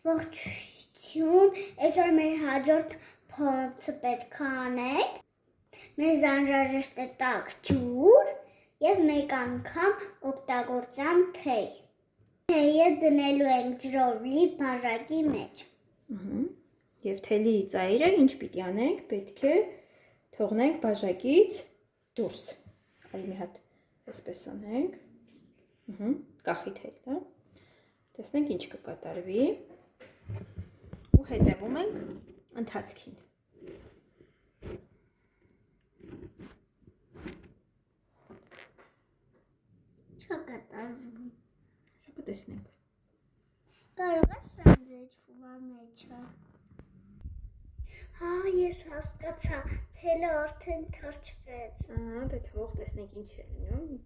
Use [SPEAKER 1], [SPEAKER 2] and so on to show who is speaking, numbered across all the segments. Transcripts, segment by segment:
[SPEAKER 1] Ողջույն, այսօր մեր հաջորդ փորձը պետք է անենք։ Մեզ անհրաժեշտ է տաք ջուր եւ մեկ անգամ օգտագործամ թեյ։ Թեյը դնելու ենք ջրով լի բաժակի մեջ։
[SPEAKER 2] Եվ թելի ծայրը ինչ պիտի անենք, պետք է թողնենք բաժակից դուրս։ Այ մի հատ այսպես անենք։ Կախի թել, հա։ Տեսնենք ինչ կկատարվի։ Ու հետևում ենք ընթացքին։
[SPEAKER 1] Չկատարվում։
[SPEAKER 2] Սա կտեսնենք։
[SPEAKER 1] Կարող ես սանդվիչվա մեջը։ Հա, ես հասկացա, թելը արդեն թրջվեց։
[SPEAKER 2] Դե թող տեսնենք ինչ է լինում։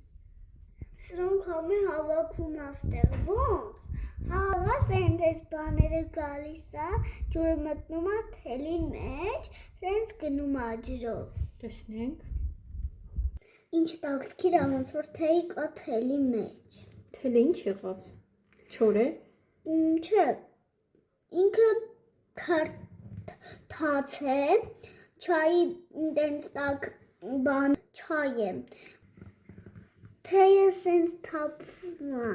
[SPEAKER 1] Սրանք համի հավաքվում աստեղ, ոնց։ Հա, սենց այս բաները գալիս է, ջուրը մտնում է թելի մեջ, սենց գնում է ջրով։
[SPEAKER 2] Տեսնենք։
[SPEAKER 1] Ինչ տակտքիր է, ոնց որ թեյ կա թելի մեջ։
[SPEAKER 2] Թելը ինչ եղավ։ Չոր է։
[SPEAKER 1] Չէ, ինքը թաց է, չայի տենց տակ բան չայ է, թեյը սենց թափվում է։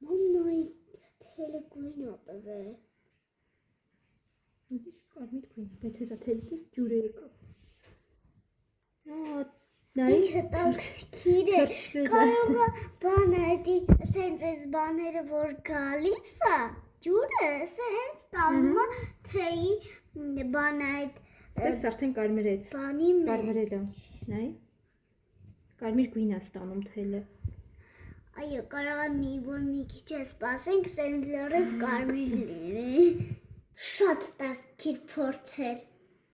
[SPEAKER 1] Մամնայի թելը գույն է տվել։
[SPEAKER 2] Ինչ կարմիր գույն, բայց հեսա թելքից ջուր է եկավ։
[SPEAKER 1] Ինչը տակտքիր է, կարող է բան այդի, սենց այս բաները որ գալիս է, ջուրը սենց տանում է թեյի բան այդ
[SPEAKER 2] Տես արդեն կարմրեց։
[SPEAKER 1] բանի մեջ։
[SPEAKER 2] Կարմրել է, նայ։ Կարմիր գույն է ստանում թելը։
[SPEAKER 1] Այո, կարող է որ մի քիչ է սպասենք, սենց լրիվ կարմիր լինի։ Շատ տակտքիր փորձեր։